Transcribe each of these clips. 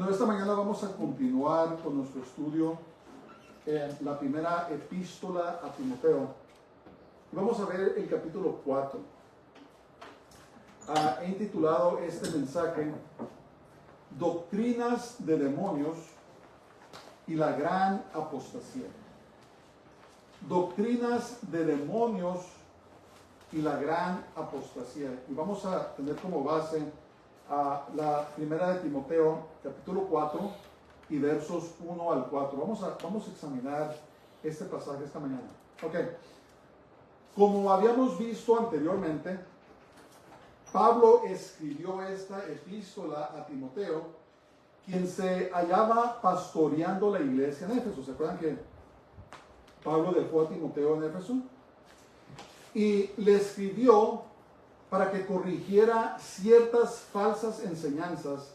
Bueno, esta mañana vamos a continuar con nuestro estudio en la primera epístola a Timoteo. Vamos a ver el capítulo 4. He intitulado este mensaje Doctrinas de demonios y la gran apostasía. Doctrinas de demonios y la gran apostasía. Y vamos a tener como base a la primera de Timoteo, capítulo 4 y versos 1 al 4. Vamos a examinar este pasaje esta mañana. Ok. Como habíamos visto anteriormente, Pablo escribió esta epístola a Timoteo, quien se hallaba pastoreando la iglesia en Éfeso. ¿Se acuerdan que Pablo dejó a Timoteo en Éfeso? Y le escribió para que corrigiera ciertas falsas enseñanzas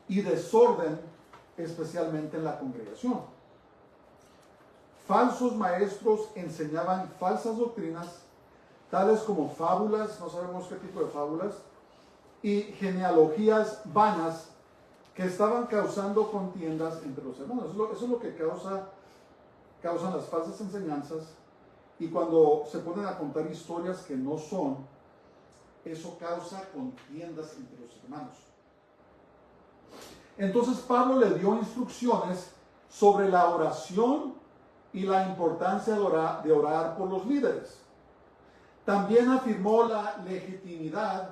y desorden, especialmente en la congregación. Falsos maestros enseñaban falsas doctrinas, tales como fábulas, no sabemos qué tipo de fábulas, y genealogías vanas que estaban causando contiendas entre los hermanos. Eso es lo que causan las falsas enseñanzas, y cuando se ponen a contar historias que no son, eso causa contiendas entre los hermanos. Entonces Pablo le dio instrucciones sobre la oración y la importancia de orar por los líderes. También afirmó la legitimidad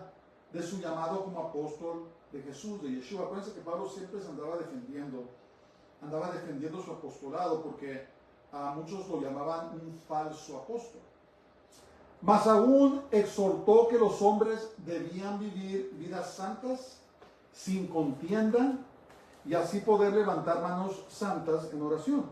de su llamado como apóstol de Jesús, de Yeshua. Acuérdense que Pablo siempre se andaba defendiendo su apostolado, porque a muchos lo llamaban un falso apóstol. Más aún exhortó que los hombres debían vivir vidas santas, sin contienda, y así poder levantar manos santas en oración.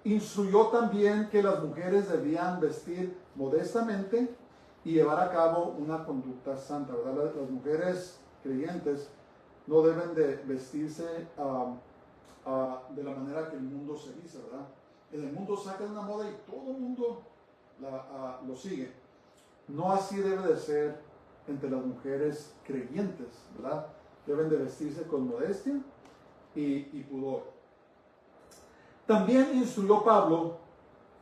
Instruyó también que las mujeres debían vestir modestamente y llevar a cabo una conducta santa, ¿verdad? Las mujeres creyentes no deben de vestirse de la manera que el mundo se viste, ¿verdad? En el mundo sacan una moda y todo el mundo lo sigue. No así debe de ser entre las mujeres creyentes, ¿verdad? Deben de vestirse con modestia y pudor. También instruyó Pablo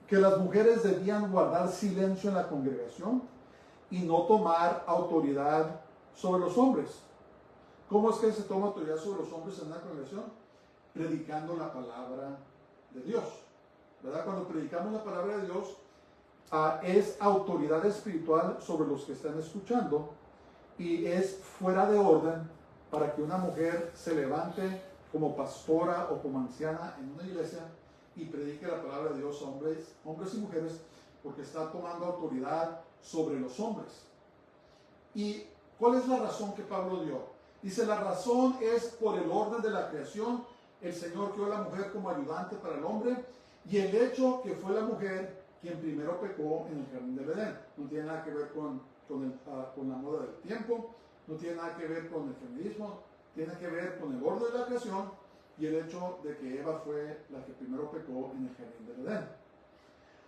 que las mujeres debían guardar silencio en la congregación y no tomar autoridad sobre los hombres. ¿Cómo es que se toma autoridad sobre los hombres en una congregación? Predicando la palabra de Dios, ¿verdad? Cuando predicamos la palabra de Dios, es autoridad espiritual sobre los que están escuchando, y es fuera de orden para que una mujer se levante como pastora o como anciana en una iglesia y predique la palabra de Dios a hombres y mujeres, porque está tomando autoridad sobre los hombres. ¿Y cuál es la razón que Pablo dio? Dice, la razón es por el orden de la creación. El Señor creó a la mujer como ayudante para el hombre, y el hecho que fue la mujer quien primero pecó en el jardín del Edén. No tiene nada que ver con la moda del tiempo, no tiene nada que ver con el feminismo, tiene que ver con el orden de la creación y el hecho de que Eva fue la que primero pecó en el jardín del Edén.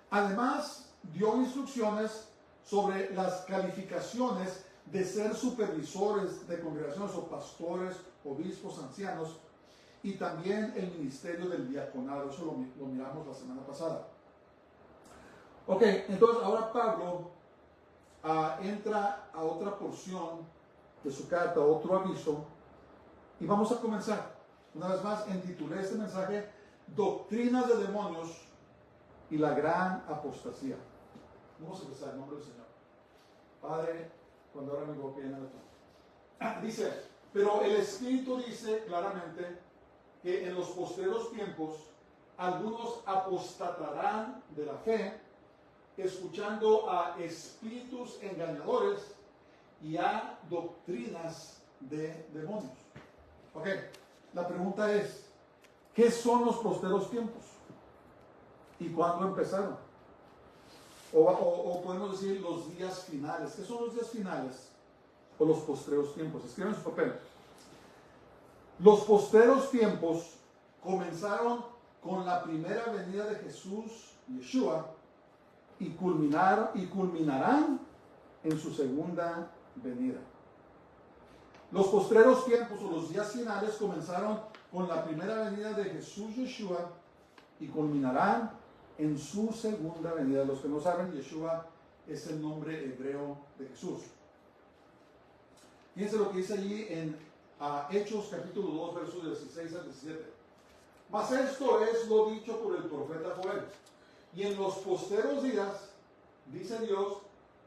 Además, dio instrucciones sobre las calificaciones de ser supervisores de congregaciones o pastores, obispos, ancianos, y también el ministerio del diaconado. Eso lo miramos la semana pasada. Ok, entonces ahora Pablo entra a otra porción de su carta, otro aviso, y vamos a comenzar. Una vez más, intitulé este mensaje Doctrinas de demonios y la gran apostasía. Vamos a empezar en nombre del Señor. Padre, cuando ahora mi boca llena de todo. Dice, pero el Espíritu dice claramente que en los postreros tiempos algunos apostatarán de la fe, escuchando a espíritus engañadores y a doctrinas de demonios. Ok, la pregunta es, ¿qué son los postreros tiempos? ¿Y cuándo empezaron? O podemos decir los días finales. ¿Qué son los días finales o los postreros tiempos? Escriban en su papel. Los postreros tiempos comenzaron con la primera venida de Jesús, Yeshua, y culminarán en su segunda venida. Los postreros tiempos o los días finales comenzaron con la primera venida de Jesús Yeshua y culminarán en su segunda venida. Los que no saben, Yeshua es el nombre hebreo de Jesús. Fíjense lo que dice allí en Hechos capítulo 2, versos 16 al 17. Mas esto es lo dicho por el profeta Joel. Y en los posteros días, dice Dios,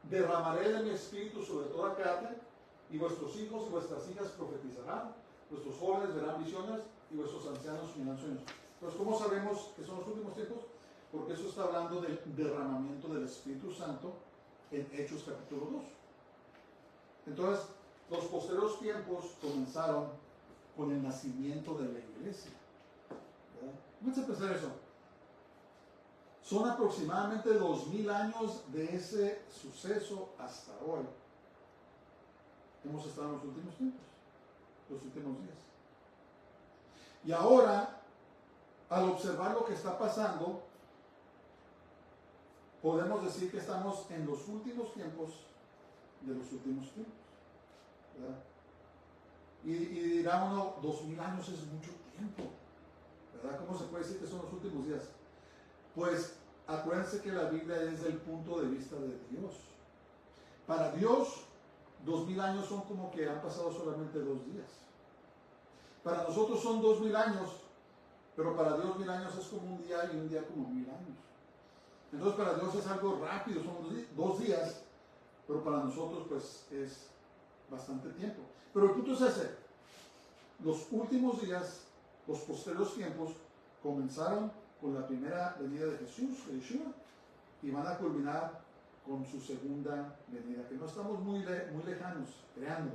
derramaré de mi espíritu sobre toda carne, y vuestros hijos y vuestras hijas profetizarán, vuestros jóvenes verán visiones, y vuestros ancianos soñarán sueños. Entonces, ¿cómo sabemos que son los últimos tiempos? Porque eso está hablando del derramamiento del Espíritu Santo en Hechos capítulo 2. Entonces, los posteriores tiempos comenzaron con el nacimiento de la iglesia. Vamos a pensar eso. Son aproximadamente 2000 años de ese suceso hasta hoy. Hemos estado en los últimos tiempos, los últimos días. Y ahora, al observar lo que está pasando, podemos decir que estamos en los últimos tiempos de los últimos tiempos. ¿Verdad? Y dirá uno, 2000 años es mucho tiempo. ¿Verdad? ¿Cómo se puede decir que son los últimos días? Pues acuérdense que la Biblia es del punto de vista de Dios. Para Dios, 2000 años son como que han pasado solamente 2 días. Para nosotros son 2000 años, pero para Dios 1000 años es como un día y un día como 1000 años. Entonces para Dios es algo rápido, son 2 días, pero para nosotros pues es bastante tiempo. Pero el punto es ese: los últimos días, los posteriores tiempos, comenzaron con la primera venida de Jesús, de Yeshua, y van a culminar con su segunda venida, que no estamos muy lejanos, creando.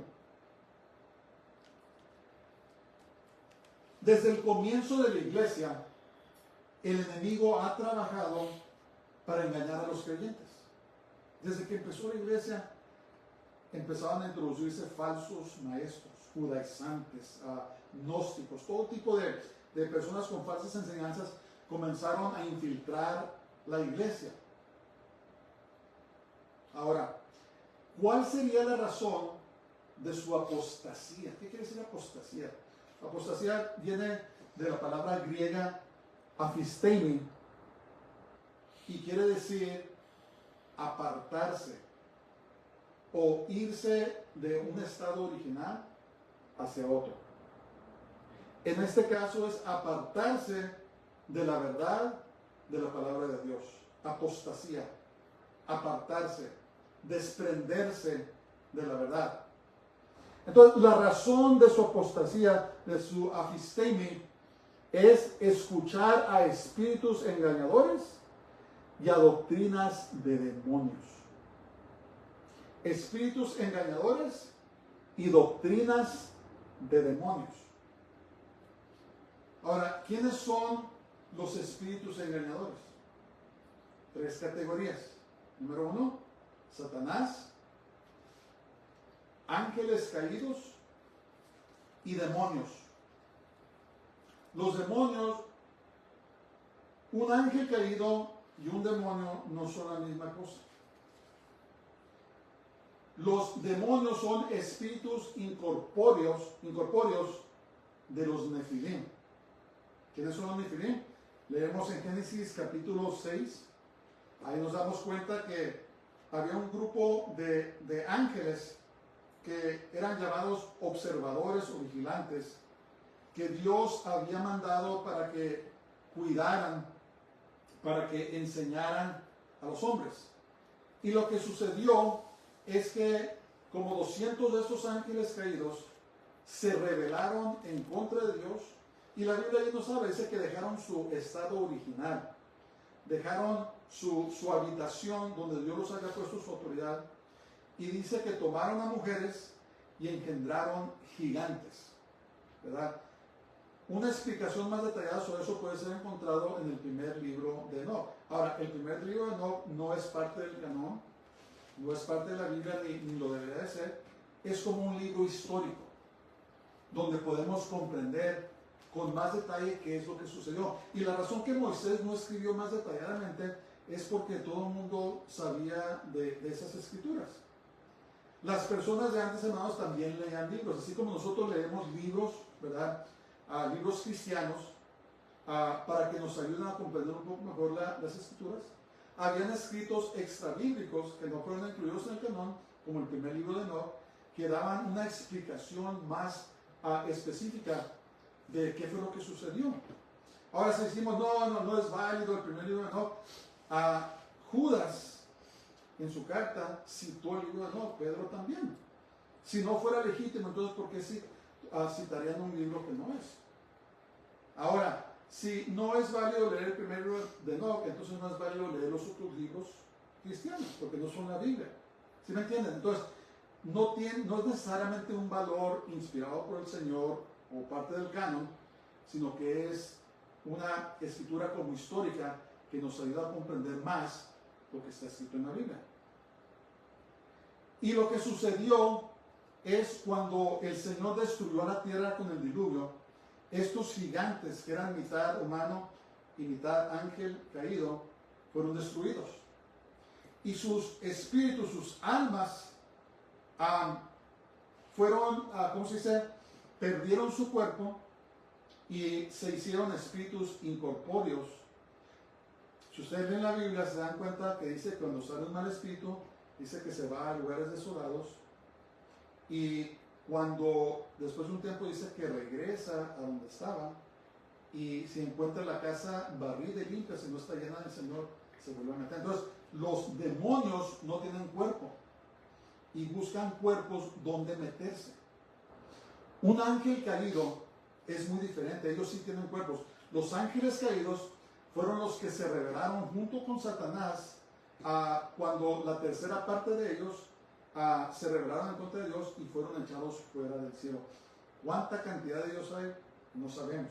Desde el comienzo de la iglesia, el enemigo ha trabajado para engañar a los creyentes. Desde que empezó la iglesia, empezaban a introducirse falsos maestros, judaizantes, gnósticos, todo tipo de personas con falsas enseñanzas comenzaron a infiltrar la iglesia. Ahora, ¿cuál sería la razón de su apostasía? ¿Qué quiere decir apostasía? Apostasía viene de la palabra griega aphistemi y quiere decir apartarse o irse de un estado original hacia otro. En este caso es apartarse de la verdad de la palabra de Dios. Apostasía, apartarse, desprenderse de la verdad. Entonces, la razón de su apostasía, de su aphistemi, es escuchar a espíritus engañadores y a doctrinas de demonios. Espíritus engañadores y doctrinas de demonios. Ahora, ¿quiénes son los espíritus engañadores? 3 categorías. Número 1, Satanás, ángeles caídos y demonios. Los demonios, un ángel caído y un demonio no son la misma cosa. Los demonios son espíritus incorpóreos de los nefilim. ¿Quiénes son los nefilim? Leemos en Génesis capítulo 6. Ahí nos damos cuenta que había un grupo de ángeles que eran llamados observadores o vigilantes, que Dios había mandado para que cuidaran, para que enseñaran a los hombres. Y lo que sucedió es que como 200 de estos ángeles caídos se rebelaron en contra de Dios, y la Biblia ahí nos habla, dice que dejaron su estado original, dejaron su habitación donde Dios los había puesto su autoridad, y dice que tomaron a mujeres y engendraron gigantes, ¿verdad? Una explicación más detallada sobre eso puede ser encontrado en el primer libro de Enoc. Ahora, el primer libro de Enoc no es parte del canón, no es parte de la Biblia, ni lo debería de ser. Es como un libro histórico, donde podemos comprender con más detalle qué es lo que sucedió. Y la razón que Moisés no escribió más detalladamente es porque todo el mundo sabía de esas escrituras. Las personas de antes, hermanos, también leían libros, así como nosotros leemos libros, ¿verdad? Libros cristianos, para que nos ayuden a comprender un poco mejor las escrituras. Habían escritos extrabíblicos que no fueron incluidos en el canon, como el primer libro de Enoch, que daban una explicación más específica de qué fue lo que sucedió. Ahora, si decimos, no es válido el primer libro de Enoch, Judas, en su carta, citó el libro de Enoch, Pedro también. Si no fuera legítimo, entonces, ¿por qué citarían un libro que no es? Ahora, si no es válido leer el primer libro de Enoch, entonces no es válido leer los otros libros cristianos, porque no son la Biblia. ¿Sí me entienden? Entonces, no es necesariamente un valor inspirado por el Señor o parte del canon, sino que es una escritura como histórica que nos ayuda a comprender más lo que está escrito en la Biblia. Y lo que sucedió es cuando el Señor destruyó la tierra con el diluvio, estos gigantes que eran mitad humano y mitad ángel caído fueron destruidos. Y sus espíritus, sus almas, fueron, ¿cómo se dice? Perdieron su cuerpo y se hicieron espíritus incorpóreos. Si ustedes leen la Biblia, se dan cuenta que dice que cuando sale un mal espíritu, dice que se va a lugares desolados, y cuando después de un tiempo dice que regresa a donde estaba, y si encuentra la casa barrida y limpia, si no está llena del Señor, se vuelve a meter. Entonces, los demonios no tienen cuerpo y buscan cuerpos donde meterse. Un ángel caído es muy diferente, ellos sí tienen cuerpos. Los ángeles caídos fueron los que se rebelaron junto con Satanás cuando la tercera parte de ellos se rebelaron en contra de Dios y fueron echados fuera del cielo. ¿Cuánta cantidad de Dios hay? No sabemos.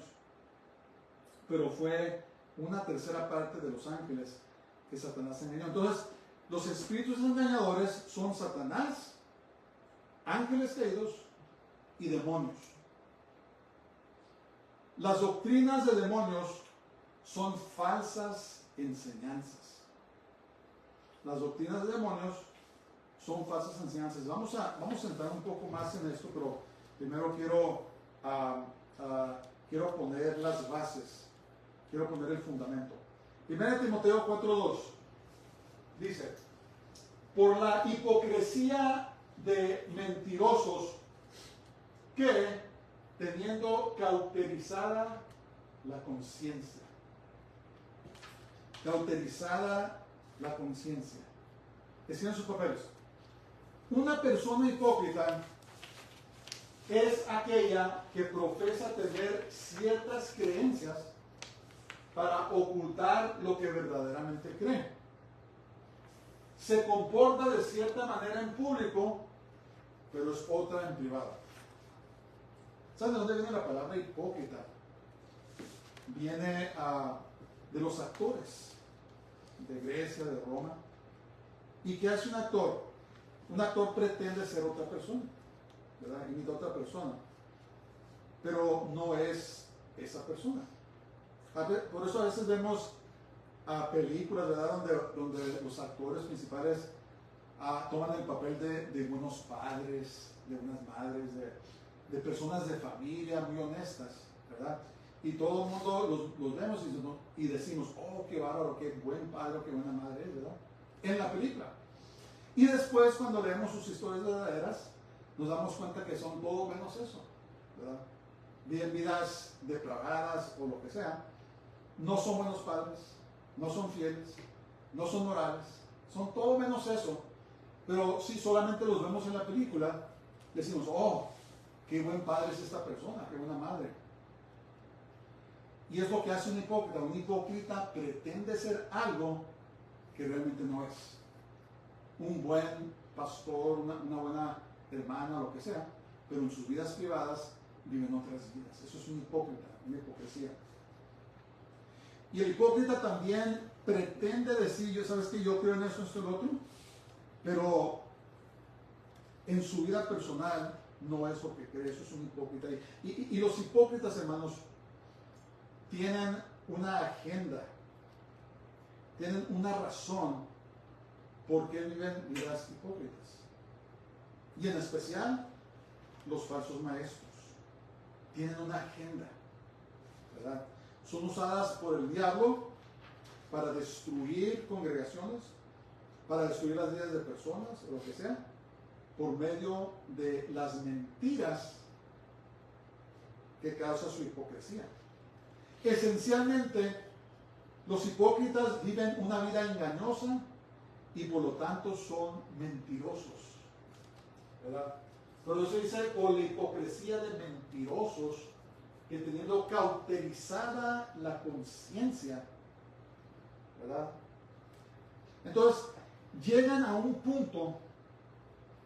Pero fue una tercera parte de los ángeles que Satanás engañó. Entonces, los espíritus engañadores son Satanás, ángeles caídos y demonios. Las doctrinas de demonios son falsas enseñanzas. Las doctrinas de demonios son falsas enseñanzas. Vamos a entrar un poco más en esto, pero primero quiero poner las bases, quiero poner el fundamento. 1 Timoteo 4:2 dice: por la hipocresía de mentirosos que, teniendo cauterizada la conciencia, escriban sus papeles. Una persona hipócrita es aquella que profesa tener ciertas creencias para ocultar lo que verdaderamente cree. Se comporta de cierta manera en público, pero es otra en privado. ¿Saben de dónde viene la palabra hipócrita? Viene de los actores de Grecia, de Roma. ¿Y qué hace un actor? Un actor pretende ser otra persona, ¿verdad? Imita a otra persona, pero no es esa persona. Por eso a veces vemos películas, ¿verdad? Donde los actores principales toman el papel de buenos padres, de buenas madres, de personas de familia muy honestas, ¿verdad? Y todo el mundo los vemos y decimos, oh, qué bárbaro, qué buen padre, qué buena madre es, ¿verdad? En la película. Y después, cuando leemos sus historias verdaderas, nos damos cuenta que son todo menos eso, ¿verdad? Viven vidas depravadas o lo que sea. No son buenos padres, no son fieles, no son morales, son todo menos eso. Pero si solamente los vemos en la película, decimos, oh, qué buen padre es esta persona, qué buena madre. Y es lo que hace un hipócrita. Un hipócrita pretende ser algo que realmente no es. Un buen pastor, una buena hermana, lo que sea, pero en sus vidas privadas viven otras vidas. Eso es un hipócrita, una hipocresía. Y el hipócrita también pretende decir, yo sabes que yo creo en esto, esto y lo otro, pero en su vida personal no es lo que cree. Eso es un hipócrita. Y los hipócritas, hermanos, tienen una agenda, tienen una razón por qué viven vidas hipócritas. y en especial los falsos maestros. Tienen una agenda, ¿verdad? Son usadas por el diablo para destruir congregaciones, para destruir las vidas de personas, o lo que sea, por medio de las mentiras que causa su hipocresía. Esencialmente, los hipócritas viven una vida engañosa y por lo tanto son mentirosos, ¿verdad? Pero eso dice, o la hipocresía de mentirosos, que teniendo cauterizada la conciencia, ¿verdad? Entonces, llegan a un punto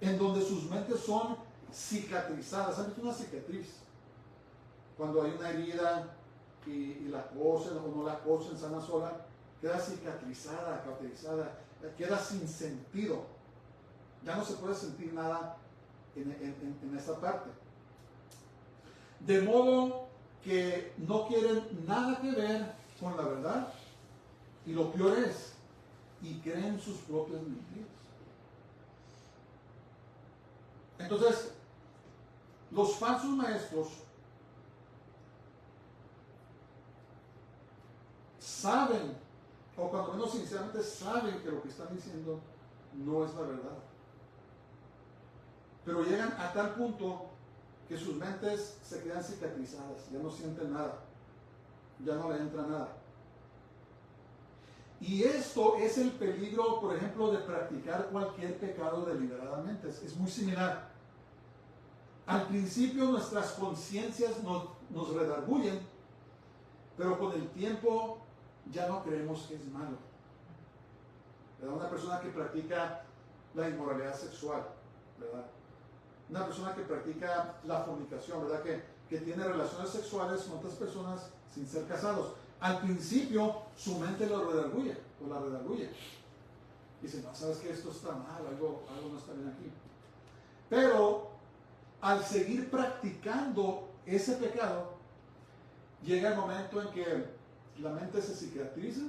en donde sus mentes son cicatrizadas. ¿Han visto una cicatriz? Cuando hay una herida y la cosen o no la cosen sana sola, queda cicatrizada, cauterizada, queda sin sentido. Ya no se puede sentir nada en esa parte. De modo que no quieren nada que ver con la verdad, y lo peor es, y creen sus propias mentiras. Entonces, los falsos maestros saben, o cuando menos sinceramente saben, que lo que están diciendo no es la verdad. Pero llegan a tal punto que sus mentes se quedan cicatrizadas, ya no sienten nada, ya no le entra nada. Y esto es el peligro, por ejemplo, de practicar cualquier pecado deliberadamente. Es muy similar. Al principio nuestras conciencias nos redargüyen, pero con el tiempo ya no creemos que es malo. ¿Verdad? Una persona que practica la inmoralidad sexual, ¿verdad? Una persona que practica la fornicación, ¿verdad? Que tiene relaciones sexuales con otras personas sin ser casados. Al principio su mente lo redarguye o la redarguye. Dice, no, sabes que esto está mal, algo no está bien aquí. Pero al seguir practicando ese pecado, llega el momento en que la mente se cicatriza,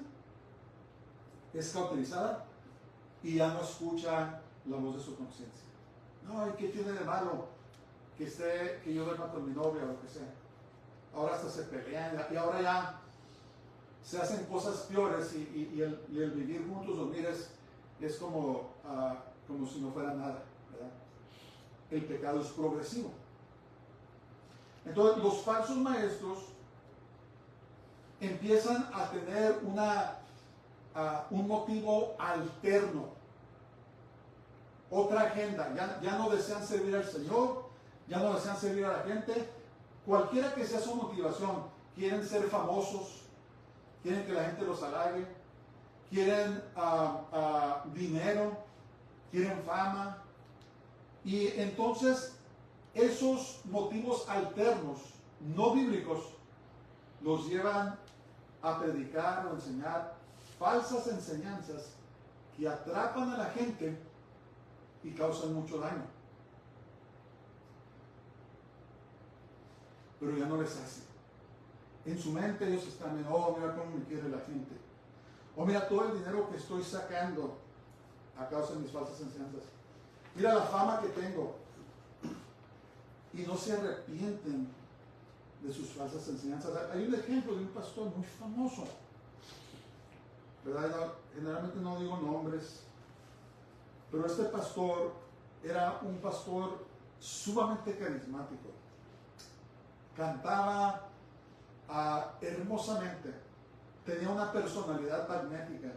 es cauterizada y ya no escucha la voz de su conciencia. No, ¿y qué tiene de malo que yo duerma con mi novia o lo que sea? Ahora hasta se pelean y ahora ya se hacen cosas peores y el vivir juntos, dormir es como si no fuera nada, ¿verdad? El pecado es progresivo. Entonces los falsos maestros empiezan a tener un motivo alterno, otra agenda. Ya no desean servir al Señor, ya no desean servir a la gente, cualquiera que sea su motivación. Quieren ser famosos, quieren que la gente los halague, quieren dinero, quieren fama. Y entonces esos motivos alternos, no bíblicos, los llevan a predicar o enseñar falsas enseñanzas que atrapan a la gente y causan mucho daño. Pero ya no les hace. En su mente ellos están viendo, oh, mira cómo me quiere la gente. O mira todo el dinero que estoy sacando a causa de mis falsas enseñanzas. Mira la fama que tengo. Y no se arrepienten de sus falsas enseñanzas. Hay un ejemplo de un pastor muy famoso, ¿verdad? Generalmente no digo nombres, pero este pastor era un pastor sumamente carismático. Cantaba hermosamente, tenía una personalidad magnética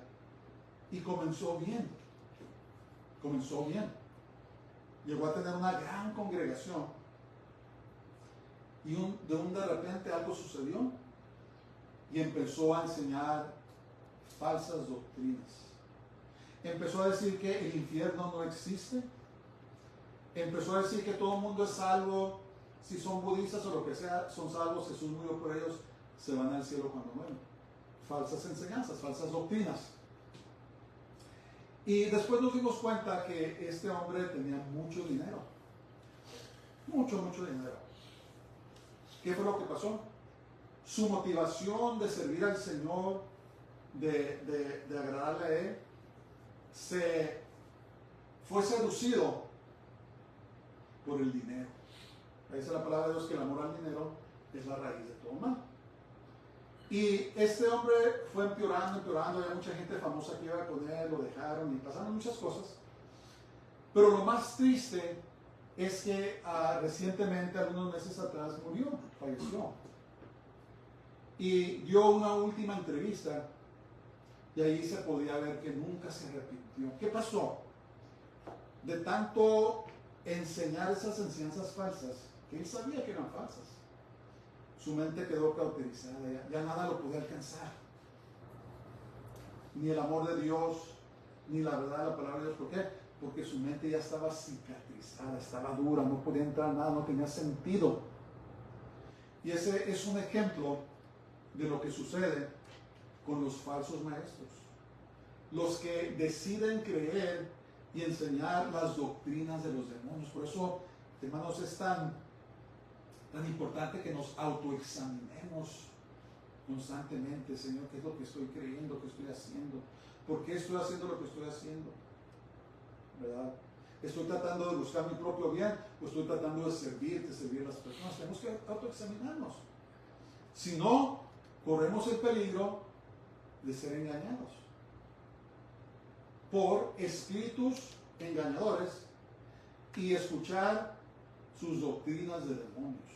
y comenzó bien. Llegó a tener una gran congregación. Y de repente algo sucedió y empezó a enseñar falsas doctrinas. Empezó a decir que el infierno no existe. Empezó a decir que todo el mundo es salvo. Si son budistas o lo que sea, son salvos. Jesús murió por ellos, se van al cielo cuando mueren. Falsas enseñanzas, falsas doctrinas. Y después nos dimos cuenta que este hombre tenía mucho dinero. Mucho dinero. ¿Qué fue lo que pasó? Su motivación de servir al Señor, de agradarle a Él, se fue seducido por el dinero. Ahí dice la palabra de Dios que el amor al dinero es la raíz de todo mal. Y este hombre fue empeorando, había mucha gente famosa que iba con él, lo dejaron y pasaron muchas cosas. Pero lo más triste es que recientemente, algunos meses atrás, falleció. Y dio una última entrevista y ahí se podía ver que nunca se arrepintió. ¿Qué pasó? De tanto enseñar esas enseñanzas falsas, que él sabía que eran falsas, su mente quedó cauterizada, ya nada lo podía alcanzar. Ni el amor de Dios, ni la verdad de la palabra de Dios. ¿Por qué? Porque su mente ya estaba cicatrizada, estaba dura, no podía entrar nada, no tenía sentido. Y ese es un ejemplo de lo que sucede con los falsos maestros. Los que deciden creer y enseñar las doctrinas de los demonios. Por eso, hermanos, es tan importante que nos autoexaminemos constantemente. Señor, ¿qué es lo que estoy creyendo, qué estoy haciendo? ¿Por qué estoy haciendo lo que estoy haciendo? ¿Verdad? ¿Estoy tratando de buscar mi propio bien o estoy tratando de servir a las personas? Tenemos que autoexaminarnos. Si no, corremos el peligro de ser engañados por espíritus engañadores y escuchar sus doctrinas de demonios.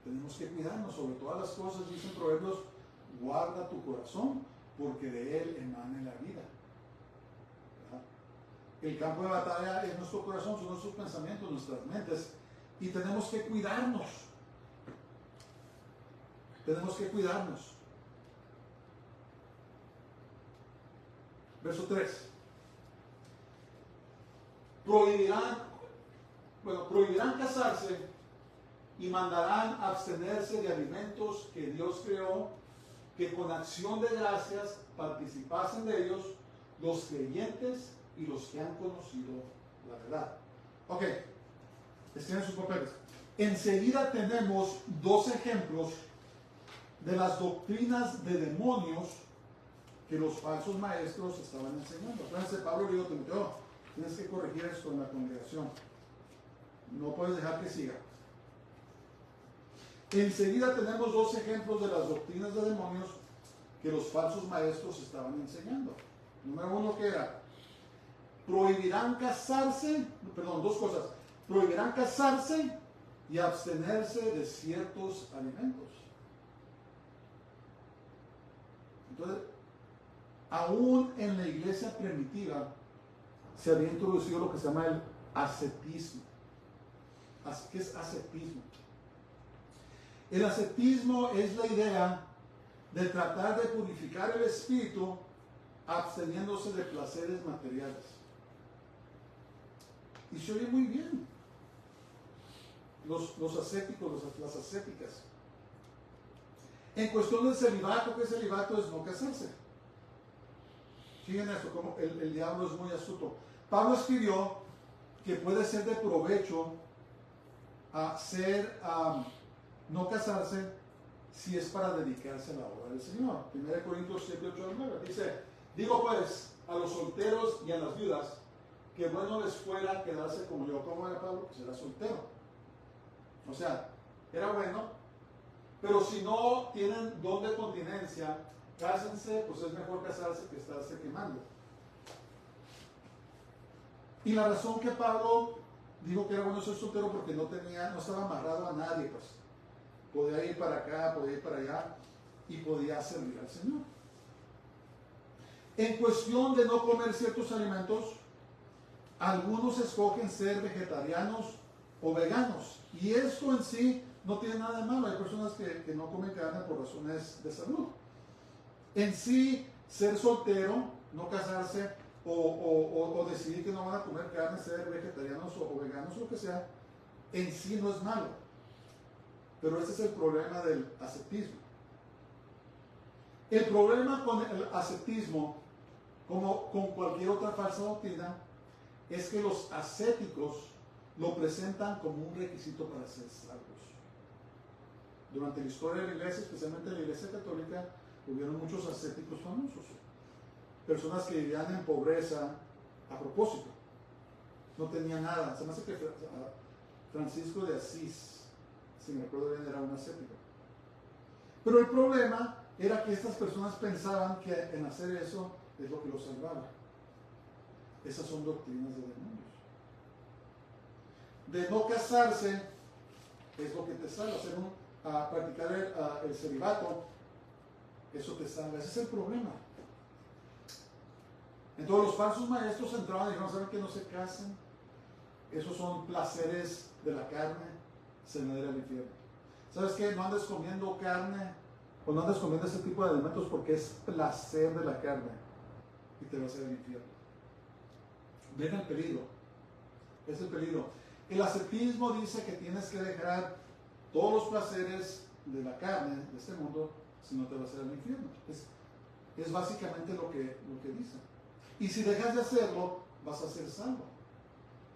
Tenemos que cuidarnos sobre todas las cosas. Dicen Proverbios: guarda tu corazón, porque de él emana la vida. ¿Verdad? El campo de batalla es nuestro corazón, son nuestros pensamientos, nuestras mentes, y tenemos que cuidarnos. Tenemos que cuidarnos. Verso 3. Prohibirán casarse y mandarán abstenerse de alimentos que Dios creó, que con acción de gracias participasen de ellos los creyentes y los que han conocido la verdad. Ok, escriben sus papeles. Enseguida tenemos dos ejemplos de las doctrinas de demonios que los falsos maestros estaban enseñando. Entonces Pablo le dijo a Timoteo: tienes que corregir esto en la congregación. No puedes dejar que siga. Enseguida tenemos dos ejemplos de las doctrinas de demonios que los falsos maestros estaban enseñando. Número uno, ¿qué era? Prohibirán casarse y abstenerse de ciertos alimentos. Entonces, aún en la iglesia primitiva se había introducido lo que se llama el ascetismo. ¿Qué es ascetismo? El ascetismo es la idea de tratar de purificar el espíritu absteniéndose de placeres materiales. Y se oye muy bien. Los ascéticos, las ascéticas. En cuestión del celibato, ¿qué celibato es? No casarse. Fíjense esto, como el diablo es muy astuto. Pablo escribió que puede ser de provecho no casarse si es para dedicarse a la obra del Señor. 1 Corintios 7, 8 al 9 dice: digo pues a los solteros y a las viudas que bueno les fuera quedarse como yo. ¿Cómo era Pablo? Pues era soltero. O sea, era bueno, pero si no tienen don de continencia, cásense, pues es mejor casarse que estarse quemando. Y la razón que Pablo dijo que era bueno ser soltero, porque no estaba amarrado a nadie, pues podía ir para acá, podía ir para allá y podía servir al Señor. En cuestión de no comer ciertos alimentos, algunos escogen ser vegetarianos o veganos, y esto en sí no tiene nada de malo. Hay personas que no comen carne por razones de salud. En sí, ser soltero, no casarse o decidir que no van a comer carne, ser vegetarianos o veganos, lo que sea, en sí no es malo. Pero ese es el problema del ascetismo. El problema con el ascetismo, como con cualquier otra falsa doctrina, es que los ascéticos lo presentan como un requisito para ser salvos. Durante la historia de la iglesia, especialmente en la iglesia católica, hubieron muchos ascéticos famosos. Personas que vivían en pobreza a propósito. no tenía nada. Se me hace que Francisco de Asís, si me acuerdo bien, era un ascético. Pero el problema era que estas personas pensaban que en hacer eso es lo que los salvaba. Esas son doctrinas de demonios. De no casarse es lo que te salva. Practicar el celibato, eso te salva. Ese es el problema. Entonces los falsos maestros entraban y dijeron, ¿saben que no se casen? Esos son placeres de la carne, se me al infierno. ¿Sabes qué? No andes comiendo carne o no andes comiendo ese tipo de alimentos porque es placer de la carne y te vas a ir al infierno. Ven el peligro. Es el peligro. El ascetismo dice que tienes que dejar todos los placeres de la carne, de este mundo, si no te vas a ir al infierno. Es básicamente lo que dice. Y si dejas de hacerlo, vas a ser salvo.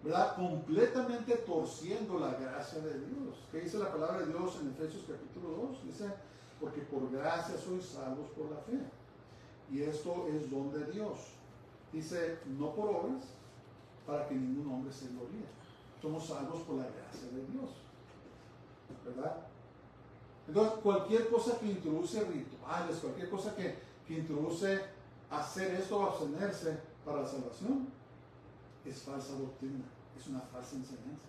¿Verdad? Completamente torciendo la gracia de Dios. ¿Qué dice la palabra de Dios en Efesios capítulo 2? Dice, porque por gracia sois salvos por la fe. Y esto es don de Dios. Dice, no por obras, para que ningún hombre se gloríe. Somos salvos por la gracia de Dios. ¿Verdad? Entonces, cualquier cosa que introduce rituales, cualquier cosa que introduce hacer esto o abstenerse para la salvación, es falsa doctrina, es una falsa enseñanza.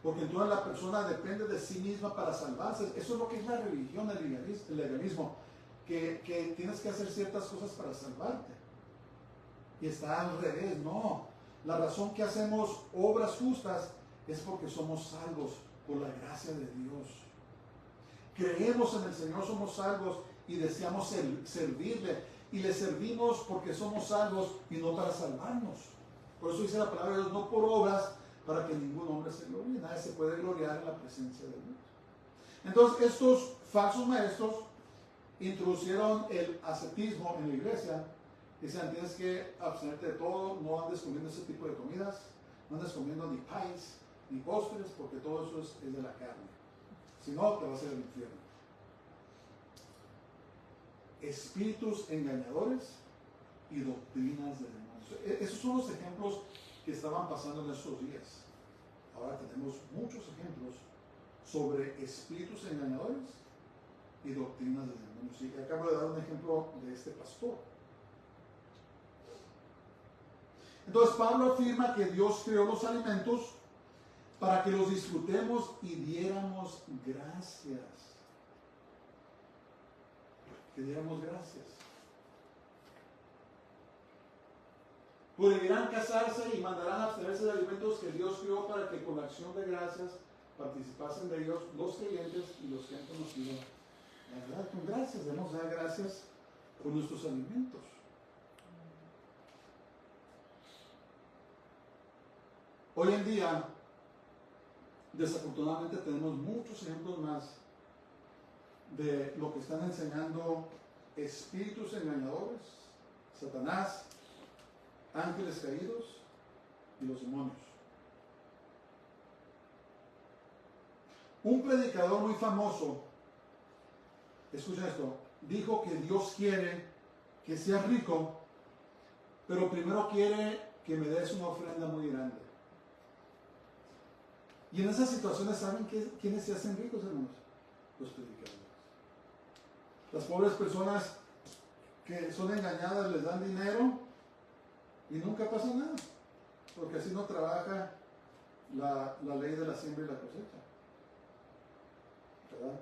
Porque entonces la persona depende de sí misma para salvarse. Eso es lo que es la religión, el legalismo, que tienes que hacer ciertas cosas para salvarte. Y está al revés, no. La razón que hacemos obras justas es porque somos salvos por la gracia de Dios. Creemos en el Señor, somos salvos y deseamos servirle. Y le servimos porque somos salvos y no para salvarnos. Por eso dice la palabra de Dios, no por obras, para que ningún hombre se gloríe. Nadie se puede gloriar en la presencia de Dios. Entonces, estos falsos maestros introducieron el ascetismo en la iglesia. Dicen, tienes que abstenerte de todo, no andes comiendo ese tipo de comidas, no andes comiendo ni pies, ni postres, porque todo eso es de la carne. Si no, te vas a ir al infierno. Espíritus engañadores y doctrinas de demonios. Esos son los ejemplos que estaban pasando en estos días. Ahora tenemos muchos ejemplos sobre espíritus engañadores y doctrinas de demonios. Y acabo de dar un ejemplo de este pastor. Entonces Pablo afirma que Dios creó los alimentos para que los disfrutemos y diéramos gracias. Que diéramos gracias. Prohibirán casarse y mandarán abstenerse de alimentos que Dios creó para que con la acción de gracias participasen de ellos los creyentes y los que han conocido la verdad. Con gracias, debemos dar gracias por nuestros alimentos. Hoy en día, desafortunadamente, tenemos muchos ejemplos más de lo que están enseñando espíritus engañadores, Satanás, ángeles caídos y los demonios. Un predicador muy famoso, escuchen esto, dijo que Dios quiere que seas rico, pero primero quiere que me des una ofrenda muy grande. Y en esas situaciones, ¿saben quiénes se hacen ricos, hermanos? Los predicadores. Las pobres personas que son engañadas les dan dinero y nunca pasa nada, porque así no trabaja la ley de la siembra y la cosecha. ¿Verdad?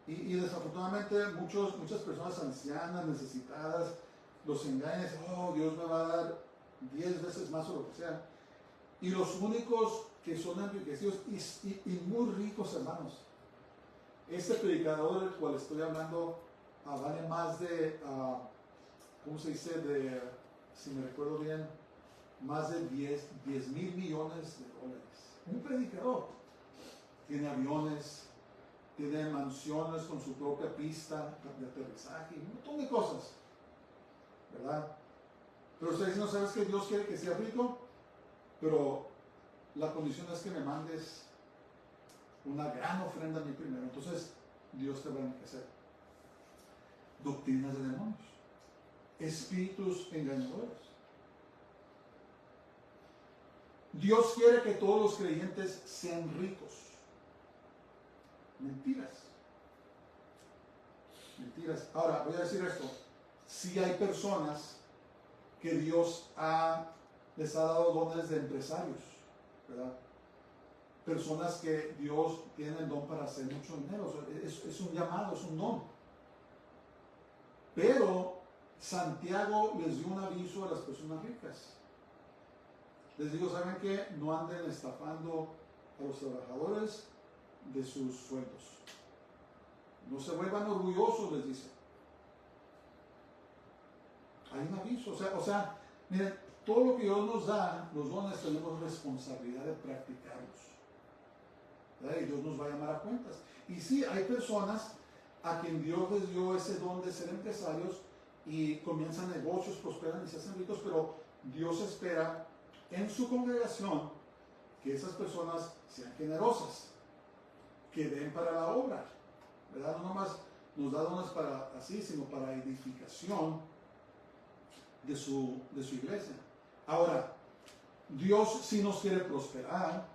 Y desafortunadamente muchas personas ancianas, necesitadas, los engañan y dicen, oh, Dios me va a dar 10 veces más o lo que sea. Y los únicos que son enriquecidos y muy ricos, hermanos. Este predicador del cual estoy hablando vale más de, ¿cómo se dice? Si me recuerdo bien, más de 10 mil millones de dólares. Un predicador. Tiene aviones, tiene mansiones con su propia pista de aterrizaje, un montón de cosas. ¿Verdad? Pero ustedes no sabes que Dios quiere que sea rico, pero la condición es que me mandes una gran ofrenda a mí primero. Entonces, Dios te va a enriquecer. Doctrinas de demonios. Espíritus engañadores. Dios quiere que todos los creyentes sean ricos. Mentiras. Mentiras. Ahora, voy a decir esto. Sí hay personas que Dios les ha dado dones de empresarios, ¿verdad? Personas que Dios tiene el don para hacer mucho dinero. Es un llamado, es un don. Pero Santiago les dio un aviso a las personas ricas. Les digo, ¿saben qué? No anden estafando a los trabajadores de sus sueldos. No se vuelvan orgullosos, les dice. Hay un aviso. O sea, miren, todo lo que Dios nos da, los dones, tenemos responsabilidad de practicarlos. ¿Verdad? Y Dios nos va a llamar a cuentas. Y sí, hay personas a quien Dios les dio ese don de ser empresarios y comienzan negocios, prosperan y se hacen ricos, pero Dios espera en su congregación que esas personas sean generosas, que den para la obra, ¿verdad? No nomás nos da dones para así, sino para edificación de su iglesia. Ahora, Dios sí nos quiere prosperar.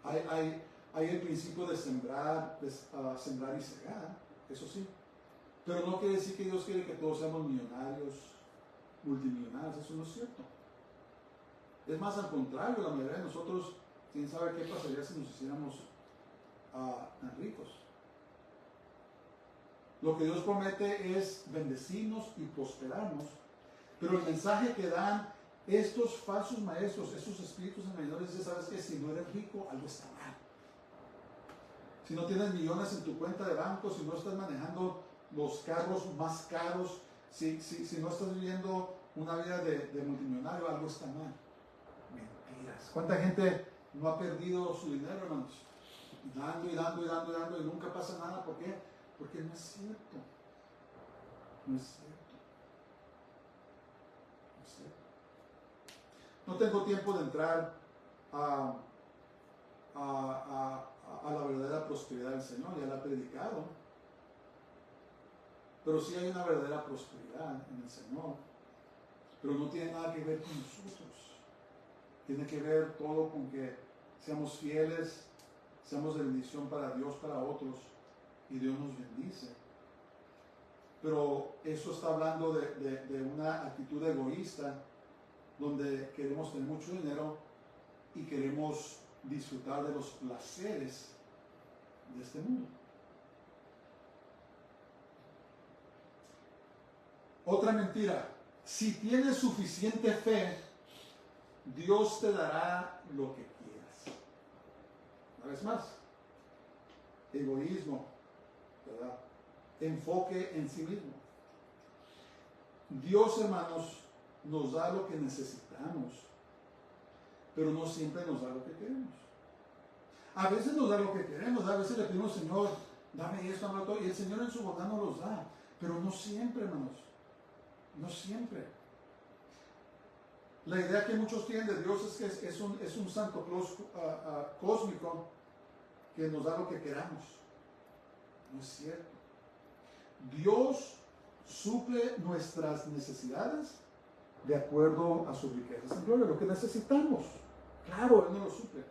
Hay el principio de sembrar, sembrar y cegar, eso sí. Pero no quiere decir que Dios quiere que todos seamos millonarios, multimillonarios, eso no es cierto. Es más, al contrario, la mayoría de nosotros, quién sabe qué pasaría si nos hiciéramos tan ricos. Lo que Dios promete es bendecirnos y prosperarnos, pero el mensaje que dan estos falsos maestros, estos espíritus engañadores, es, ¿sabes qué? Si no eres rico, algo está mal. Si no tienes millones en tu cuenta de banco, si no estás manejando los carros más caros, si no estás viviendo una vida de multimillonario, algo está mal. Mentiras. ¿Cuánta gente no ha perdido su dinero, hermanos? Dando y dando y dando y dando y nunca pasa nada. ¿Por qué? Porque no es cierto. No es cierto. No es cierto. No tengo tiempo de entrar a la verdadera prosperidad del Señor, ya la he predicado. Pero sí hay una verdadera prosperidad en el Señor. Pero no tiene nada que ver con nosotros. Tiene que ver todo con que seamos fieles, seamos de bendición para Dios, para otros, y Dios nos bendice. Pero eso está hablando de una actitud egoísta, donde queremos tener mucho dinero y queremos disfrutar de los placeres de este mundo. Otra mentira: si tienes suficiente fe, Dios te dará lo que quieras. Una vez más, egoísmo, ¿verdad? Enfoque en sí mismo. Dios, hermanos, nos da lo que necesitamos, pero no siempre nos da lo que queremos. A veces nos da lo que queremos, a veces le pedimos, Señor, dame esto, dame todo, y el Señor en su bondad nos los da, pero no siempre, hermanos, no siempre. La idea que muchos tienen de Dios es que es un Santo Claus cósmico que nos da lo que queramos. No es cierto. Dios suple nuestras necesidades de acuerdo a sus riquezas en gloria, lo que necesitamos. Claro, Él nos lo suple.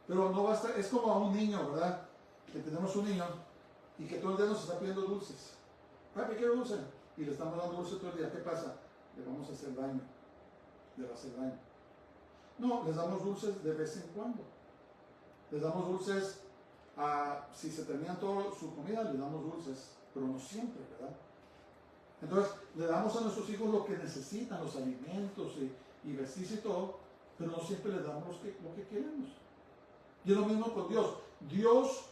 Pero no basta, es como a un niño, ¿verdad? Que tenemos un niño y que todo el día nos está pidiendo dulces. Papi, quiero dulce. Y le estamos dando dulce todo el día. ¿Qué pasa? Le vamos a hacer daño. Le va a hacer daño. No, les damos dulces de vez en cuando. Les damos dulces si se terminan toda su comida, les damos dulces, pero no siempre, ¿verdad? Entonces, le damos a nuestros hijos lo que necesitan, los alimentos y vestirse y todo, pero no siempre les damos lo que queremos. Y es lo mismo con Dios. Dios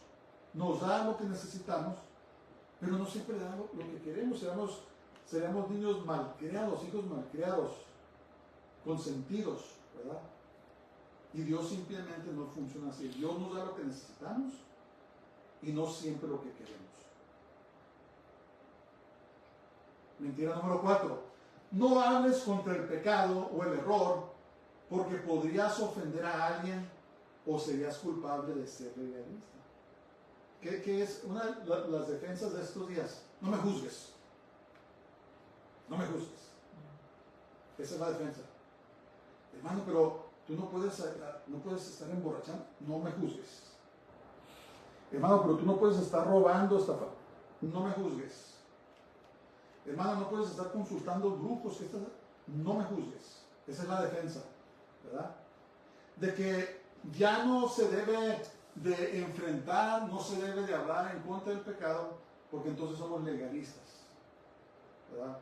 nos da lo que necesitamos, pero no siempre le da lo que queremos. Seremos niños malcriados, hijos malcriados, consentidos, ¿verdad? Y Dios simplemente no funciona así. Dios nos da lo que necesitamos y no siempre lo que queremos. Mentira número 4. No hables contra el pecado o el error, porque podrías ofender a alguien o serías culpable de ser legalista. ¿Qué es una de las defensas de estos días? No me juzgues. No me juzgues. Esa es la defensa. Hermano, pero tú no puedes estar emborrachando, no me juzgues. Hermano, pero tú no puedes estar robando, estafando, no me juzgues. Hermano, no puedes estar consultando brujos, no me juzgues. Esa es la defensa, ¿verdad? De que ya no se debe de enfrentar, no se debe de hablar en contra del pecado, porque entonces somos legalistas, ¿verdad?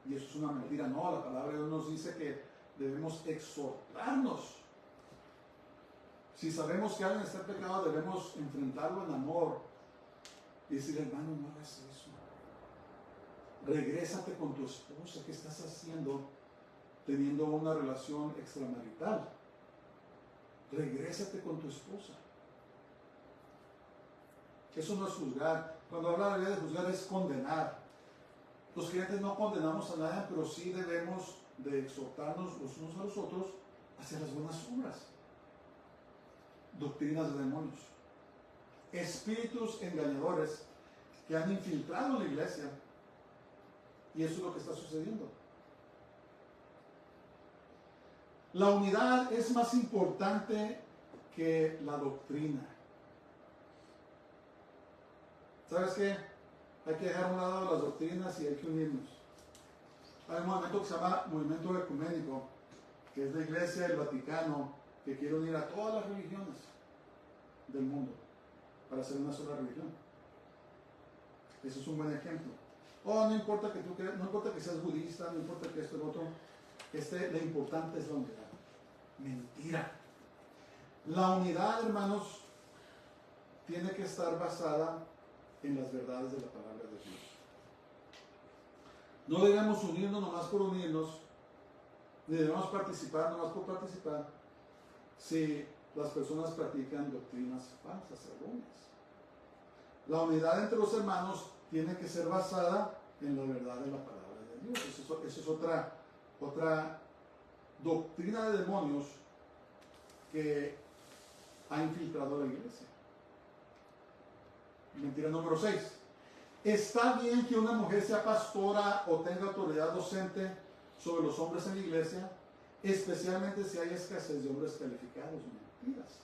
Y eso es una mentira. No, la palabra de Dios nos dice que debemos exhortarnos. Si sabemos que alguien está en pecado, debemos enfrentarlo en amor y decir, hermano, no hagas eso. Regrésate con tu esposa. ¿Qué estás haciendo teniendo una relación extramarital? Regrésate con tu esposa. Eso no es juzgar. Cuando habla la Biblia de juzgar es condenar. Los creyentes no condenamos a nadie, pero sí debemos de exhortarnos los unos a los otros hacia las buenas obras. Doctrinas de demonios, espíritus engañadores que han infiltrado la iglesia, y eso es lo que está sucediendo. La unidad es más importante que la doctrina. ¿Sabes qué? Hay que dejar a un lado las doctrinas y hay que unirnos. Hay un movimiento que se llama Movimiento Ecuménico, que es la Iglesia del Vaticano, que quiere unir a todas las religiones del mundo para hacer una sola religión. Eso es un buen ejemplo. Oh, no importa que tú creas, no importa que seas budista, no importa que esto y lo otro, lo importante es la unidad. Mentira. La unidad, hermanos, tiene que estar basada en las verdades de la palabra de Dios. No debemos unirnos nomás por unirnos, ni debemos participar nomás por participar, si las personas practican doctrinas falsas, erróneas. La unidad entre los hermanos tiene que ser basada en la verdad de la palabra de Dios. Eso es otra doctrina de demonios que ha infiltrado la iglesia. Mentira número 6. Está bien que una mujer sea pastora o tenga autoridad docente sobre los hombres en la iglesia, especialmente si hay escasez de hombres calificados. Mentiras.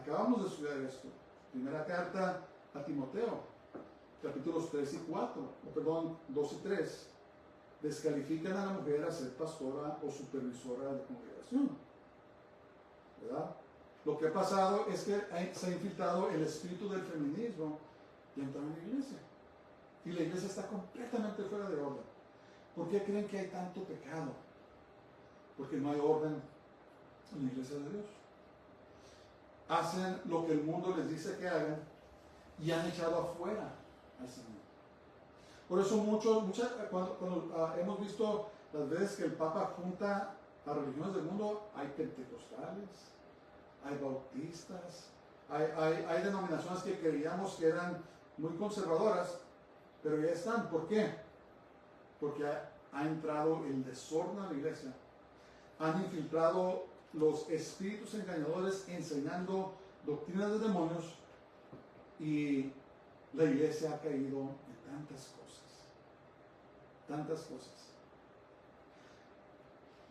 Acabamos de estudiar esto. Primera carta a Timoteo, capítulos 2 y 3. Descalifican a la mujer a ser pastora o supervisora de congregación, ¿verdad? Lo que ha pasado es que se ha infiltrado el espíritu del feminismo y ha entrado en la iglesia. Y la iglesia está completamente fuera de orden. ¿Por qué creen que hay tanto pecado? Porque no hay orden en la iglesia de Dios. Hacen lo que el mundo les dice que hagan y han echado afuera al Señor. Por eso cuando hemos visto las veces que el Papa junta a religiones del mundo, hay pentecostales, hay bautistas, hay denominaciones que creíamos que eran muy conservadoras, pero ya están. ¿Por qué? Porque ha entrado el desorden a la iglesia. Han infiltrado los espíritus engañadores enseñando doctrinas de demonios y la iglesia ha caído en tantas cosas. Tantas cosas.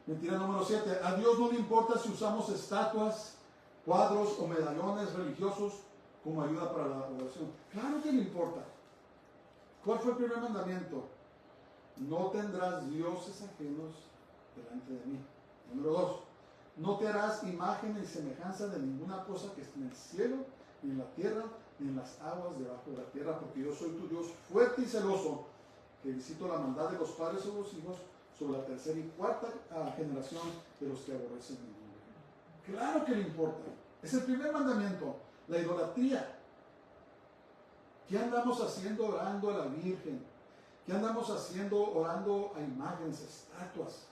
Mentira número 7. A Dios no le importa si usamos estatuas, cuadros o medallones religiosos como ayuda para la adoración. Claro que le importa. ¿Cuál fue el primer mandamiento? No tendrás dioses ajenos delante de mí. Número 2. No te harás imagen ni semejanza de ninguna cosa que esté en el cielo, ni en la tierra, ni en las aguas debajo de la tierra, porque yo soy tu Dios fuerte y celoso, que visito la maldad de los padres sobre los hijos, sobre la tercera y cuarta generación de los que aborrecen mi nombre. Claro que le importa. Es el primer mandamiento, la idolatría. ¿Qué andamos haciendo orando a la Virgen? ¿Qué andamos haciendo orando a imágenes, a estatuas?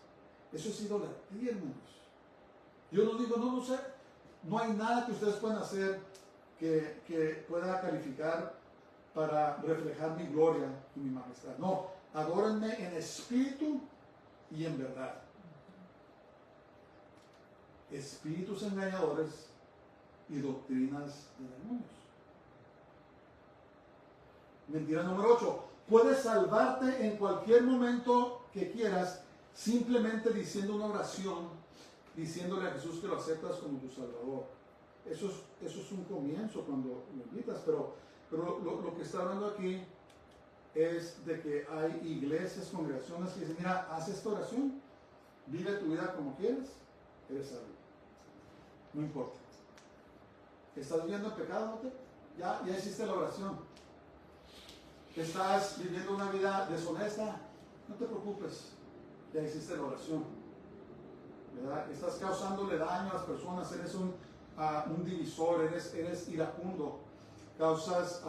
Eso es idolatría, hermanos. Yo no digo, no sé, no hay nada que ustedes puedan hacer que pueda calificar para reflejar mi gloria y mi majestad. No, adórenme en espíritu y en verdad. Espíritus engañadores y doctrinas de demonios. Mentira número 8. Puedes salvarte en cualquier momento que quieras simplemente diciendo una oración diciéndole a Jesús que lo aceptas como tu Salvador. Eso es un comienzo cuando lo invitas, pero lo que está hablando aquí es de que hay iglesias, congregaciones que dicen, mira, haz esta oración, vive tu vida como quieres, eres salvo. No importa. ¿Estás viviendo en pecado? ¿No ya hiciste la oración. ¿Estás viviendo una vida deshonesta? No te preocupes, ya hiciste la oración. ¿Verdad? Estás causándole daño a las personas, eres un divisor, eres iracundo, causas,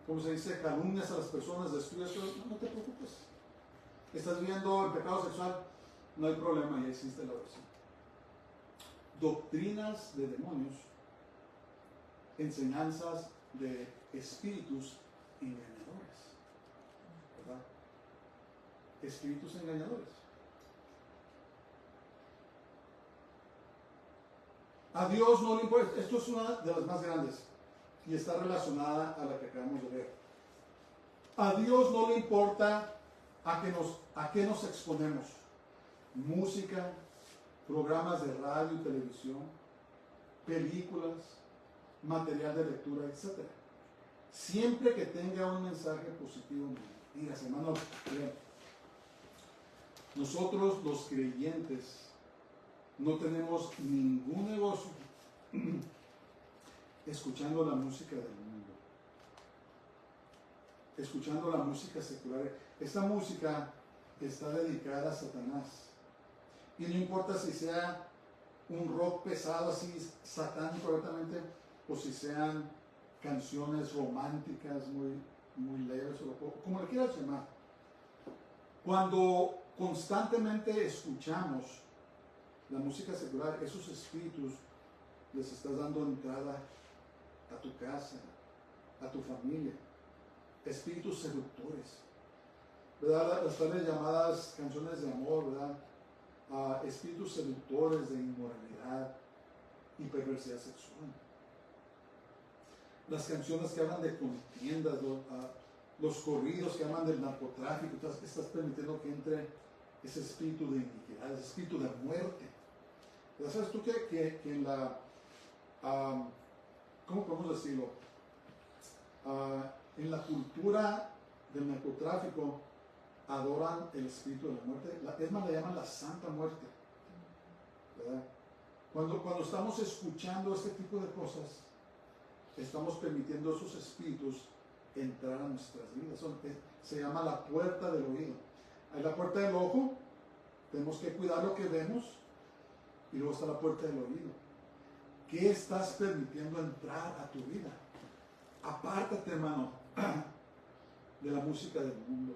¿cómo se dice?, calumnias a las personas, destruyes, no te preocupes. Estás viviendo el pecado sexual, no hay problema, ya hiciste la oración. Doctrinas de demonios, enseñanzas de espíritus engañadores, ¿verdad? Espíritus engañadores. A Dios no le importa. Esto es una de las más grandes y está relacionada a la que acabamos de ver. A Dios no le importa a qué nos exponemos. Música, programas de radio y televisión, películas, material de lectura, etc. Siempre que tenga un mensaje positivo. Digas, hermano, nosotros los creyentes no tenemos ningún negocio escuchando la música del mundo, escuchando la música secular. Esta música está dedicada a Satanás. Y no importa si sea un rock pesado, así satánico correctamente, o si sean canciones románticas muy, muy leves, o como le quieras llamar. Cuando constantemente escuchamos la música secular, esos espíritus les estás dando entrada a tu casa, a tu familia, espíritus seductores, ¿verdad? Las tales llamadas canciones de amor, ¿verdad? Espíritus seductores de inmoralidad y perversidad sexual. Las canciones que hablan de contiendas, los corridos que hablan del narcotráfico, estás permitiendo que entre ese espíritu de iniquidad, ese espíritu de muerte. ¿Ya sabes tú que en la, ¿cómo podemos decirlo? En la cultura del narcotráfico adoran el espíritu de la muerte. Es más, le llaman la santa muerte, ¿verdad? Cuando estamos escuchando este tipo de cosas, estamos permitiendo a esos espíritus entrar a nuestras vidas. Se llama la puerta del oído. Hay la puerta del ojo, tenemos que cuidar lo que vemos, y luego está la puerta del oído. ¿Qué estás permitiendo entrar a tu vida? Apártate, hermano, de la música del mundo.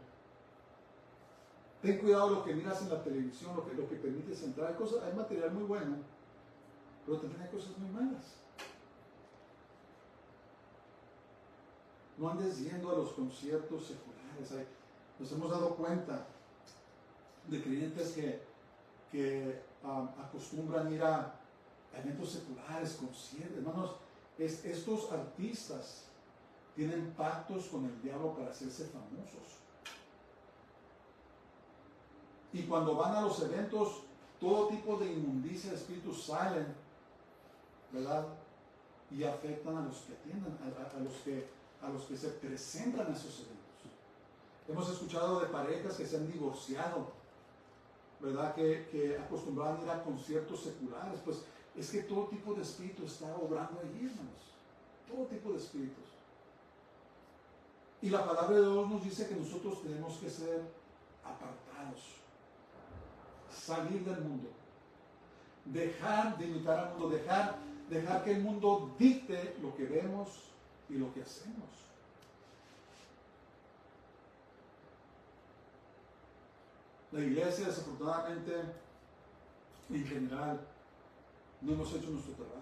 Ten cuidado lo que miras en la televisión, lo que permites entrar. Hay material muy bueno, pero también hay cosas muy malas. No andes yendo a los conciertos seculares. Nos hemos dado cuenta de creyentes que acostumbran ir a eventos seculares, conciertos. Hermanos, estos artistas tienen pactos con el diablo para hacerse famosos. Y cuando van a los eventos, todo tipo de inmundicia de espíritus salen, ¿verdad? Y afectan a los que atienden, a los que se presentan a esos eventos. Hemos escuchado de parejas que se han divorciado, ¿verdad? Que acostumbraban a ir a conciertos seculares. Pues es que todo tipo de espíritu está obrando allí, hermanos. Todo tipo de espíritus. Y la palabra de Dios nos dice que nosotros tenemos que ser apartados. Salir del mundo. Dejar de imitar al mundo. Dejar que el mundo dicte lo que vemos y lo que hacemos. La iglesia, desafortunadamente, en general, no hemos hecho nuestro trabajo.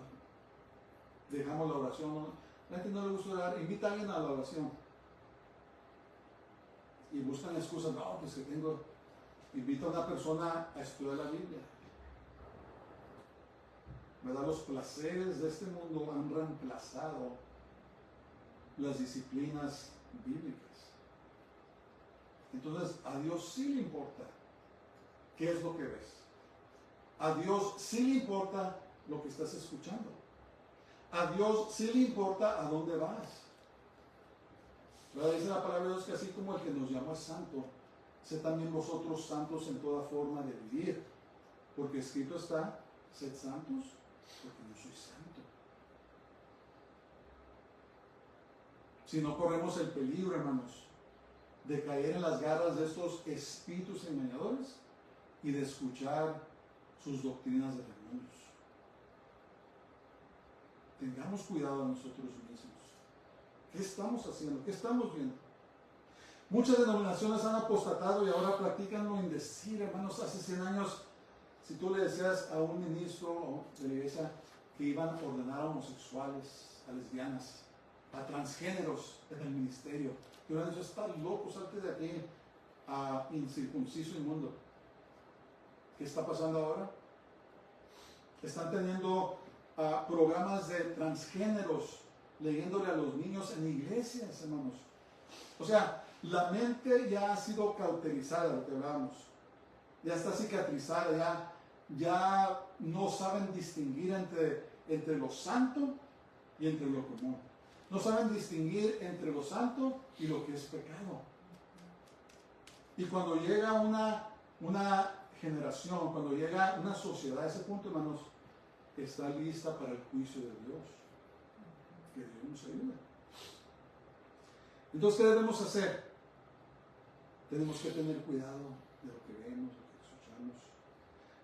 Dejamos la oración. A la gente no le gusta orar. Invita a alguien a la oración. Y buscan excusas. No, pues que tengo. Invita a una persona a estudiar la Biblia. ¿Verdad? Los placeres de este mundo han reemplazado las disciplinas bíblicas. Entonces, a Dios sí le importa qué es lo que ves, A Dios sí le importa lo que estás escuchando. A Dios sí le importa a dónde vas. ¿Verdad? Dice la palabra de Dios que así como el que nos llama es santo, sé también vosotros santos en toda forma de vivir. Porque escrito está, sed santos, porque yo soy santo. Si no corremos el peligro, hermanos, de caer en las garras de estos espíritus engañadores y de escuchar sus doctrinas de demonios. Tengamos cuidado de nosotros mismos. ¿Qué estamos haciendo? ¿Qué estamos viendo? Muchas denominaciones han apostatado y ahora practican lo indecir, hermanos. Hace 100 años, si tú le decías a un ministro de la iglesia que iban a ordenar a homosexuales, a lesbianas, a transgéneros en el ministerio, que hubieran dicho, está loco, salte de aquí, a incircunciso inmundo. ¿Qué está pasando ahora? Están teniendo programas de transgéneros, leyéndole a los niños en iglesias, hermanos. O sea, la mente ya ha sido cauterizada, lo que hablábamos. Ya está cicatrizada, ya no saben distinguir entre lo santo y entre lo común. No saben distinguir entre lo santo y lo que es pecado. Y cuando llega una generación, cuando llega una sociedad a ese punto, hermanos, está lista para el juicio de Dios. Que Dios nos ayude. Entonces, ¿qué debemos hacer? Tenemos que tener cuidado de lo que vemos, de lo que escuchamos.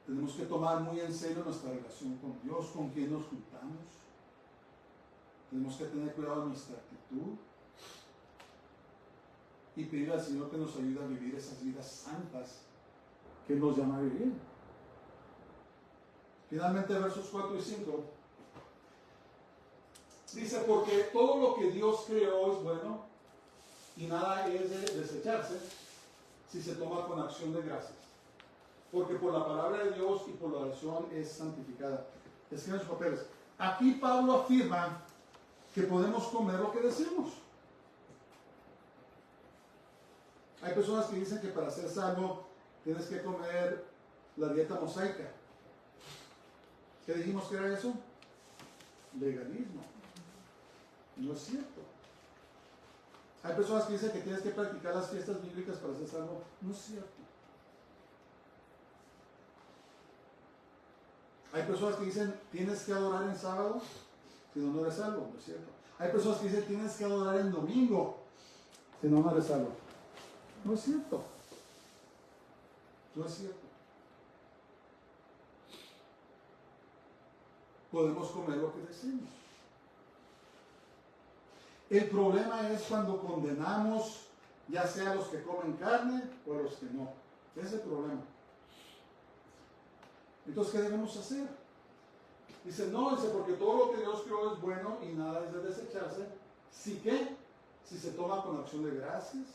Tenemos que tomar muy en serio nuestra relación con Dios, con quien nos juntamos. Tenemos que tener cuidado de nuestra actitud y pedir al Señor que nos ayude a vivir esas vidas santas que Él nos llama a vivir. Finalmente, versos 4 y 5. Dice, porque todo lo que Dios creó es bueno y nada es de desecharse si se toma con acción de gracias. Porque por la palabra de Dios y por la oración es santificada. Escriben sus papeles. Aquí Pablo afirma que podemos comer lo que deseamos. Hay personas que dicen que para ser salvo tienes que comer la dieta mosaica. ¿Qué dijimos que era eso? Legalismo. No es cierto. Hay personas que dicen que tienes que practicar las fiestas bíblicas para ser salvo. No es cierto. Hay personas que dicen tienes que adorar en sábado, si no, no eres salvo. No es cierto. Hay personas que dicen tienes que adorar en domingo, si no, no eres salvo. No es cierto. No es cierto. Podemos comer lo que deseemos. El problema es cuando condenamos ya sea a los que comen carne o a los que no. Ese es el problema. Entonces, ¿qué debemos hacer? Dice, no, porque todo lo que Dios creó es bueno y nada es de desecharse. ¿Sí qué? Si se toma con acción de gracias.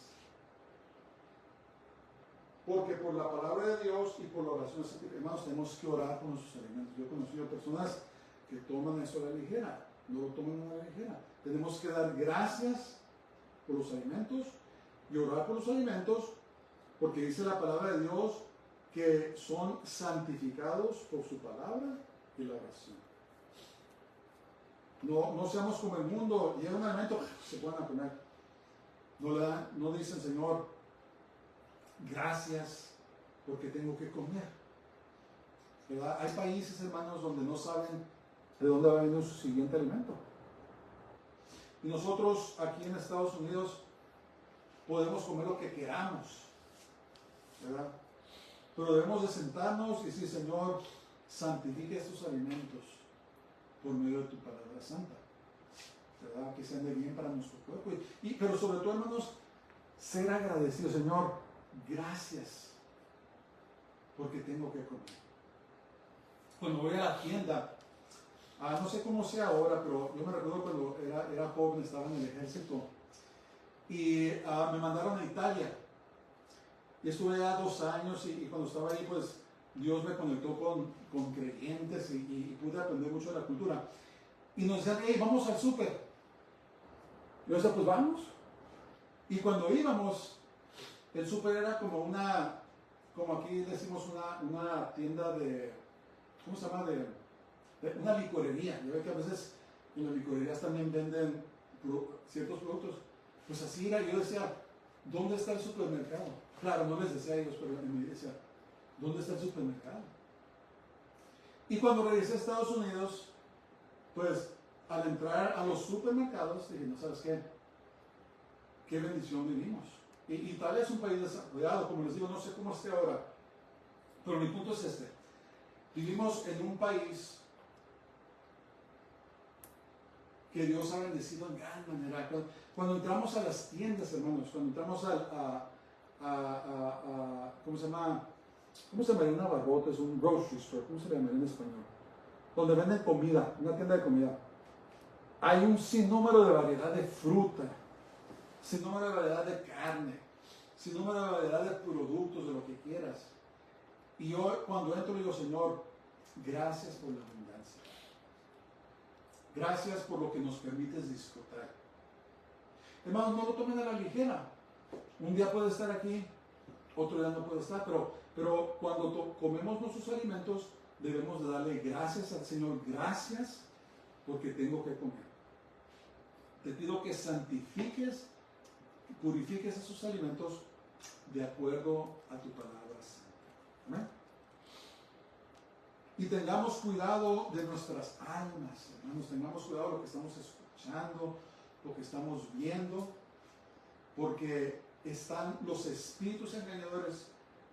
Porque por la palabra de Dios y por la oración, hermanos, tenemos que orar por nuestros alimentos. Yo he conocido personas que toman eso a la ligera, no lo toman a la ligera. Tenemos que dar gracias por los alimentos y orar por los alimentos, porque dice la palabra de Dios que son santificados por su palabra y la oración. No seamos como el mundo, llega un alimento, se pueden comer. No dicen, Señor, gracias porque tengo que comer. ¿Verdad? Hay países, hermanos, donde no saben de dónde va a venir su siguiente alimento. Y nosotros aquí en Estados Unidos podemos comer lo que queramos, ¿verdad? Pero debemos de sentarnos y decir, Señor, santifica estos alimentos por medio de tu palabra santa, ¿verdad? Que sean de bien para nuestro cuerpo. Pero sobre todo, hermanos, ser agradecidos, Señor, gracias, porque tengo que comer. Cuando voy a la tienda, no sé cómo sea ahora, pero yo me recuerdo cuando era joven, estaba en el ejército, y me mandaron a Italia. Y estuve allá 2 años, y cuando estaba ahí, pues Dios me conectó con creyentes y pude aprender mucho de la cultura. Y nos decían, hey, vamos al súper. Yo decía, pues vamos. Y cuando íbamos, el súper era como aquí decimos una tienda de ¿cómo se llama? De una licorería. Ya ve que a veces en las licorerías también venden ciertos productos. Pues así era, yo decía, ¿dónde está el supermercado? Claro, no les decía a ellos, pero en mi decía, ¿dónde está el supermercado? Y cuando regresé a Estados Unidos, pues al entrar a los supermercados, dije, no sabes qué, qué bendición vivimos. Y Italia es un país desarrollado, como les digo, no sé cómo esté ahora, pero mi punto es este. Vivimos en un país que Dios ha bendecido en gran manera. Cuando entramos a las tiendas, hermanos, cuando entramos ¿cómo se llama? ¿Cómo se llamaría una barbota? Es un grocery store, ¿cómo se llamaría en español? Donde venden comida, una tienda de comida. Hay un sinnúmero de variedad de fruta, sinnúmero de variedad de carne, sinnúmero de variedad de productos, de lo que quieras. Y yo cuando entro digo, Señor, gracias por la abundancia. Gracias por lo que nos permites disfrutar. Hermanos, no lo tomen a la ligera. Un día puede estar aquí, otro día no puede estar, pero cuando comemos nuestros alimentos debemos de darle gracias al Señor. Gracias porque tengo que comer. Te pido que santifiques, purifiques esos alimentos de acuerdo a tu palabra santa. ¿Amén? Y tengamos cuidado de nuestras almas, hermanos. Tengamos cuidado de lo que estamos escuchando, lo que estamos viendo, porque están los espíritus engañadores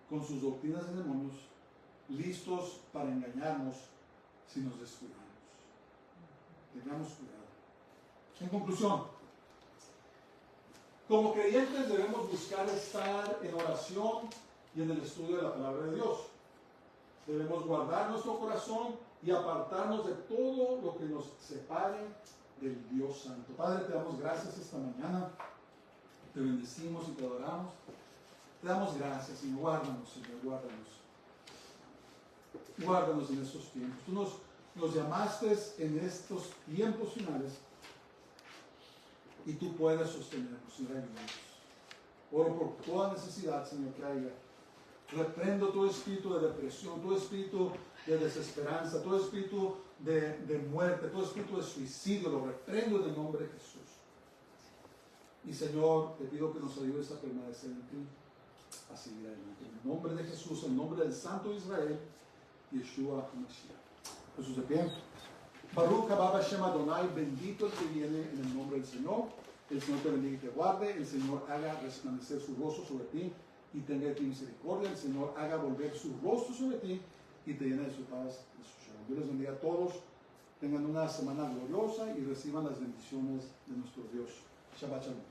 con sus doctrinas de demonios listos para engañarnos si nos descuidamos. Tengamos cuidado. En conclusión, como creyentes debemos buscar estar en oración y en el estudio de la palabra de Dios. Debemos guardar nuestro corazón y apartarnos de todo lo que nos separe del Dios Santo. Padre, te damos gracias esta mañana. Te bendecimos y te adoramos. Te damos gracias, Señor. Guárdanos, Señor, guárdanos. Guárdanos en estos tiempos. Tú nos llamaste en estos tiempos finales y tú puedes sostenernos y ayudarnos. Oro por toda necesidad, Señor, que haya. Reprendo todo espíritu de depresión, todo espíritu de desesperanza, todo espíritu de muerte, todo espíritu de suicidio. Lo reprendo en el nombre de Jesús. Y Señor, te pido que nos ayudes a permanecer en ti, a seguir adelante. En el nombre de Jesús, en el nombre del Santo de Israel, Yeshua HaMashiach. Jesús de pie. Baruch haba Hashem Adonai, bendito el que viene en el nombre del Señor. El Señor te bendiga y te guarde. El Señor haga resplandecer su rostro sobre ti y tenga de ti misericordia. El Señor haga volver su rostro sobre ti y te llene de su paz y de su shalom. Dios les bendiga a todos. Tengan una semana gloriosa y reciban las bendiciones de nuestro Dios. Shabbat Shalom.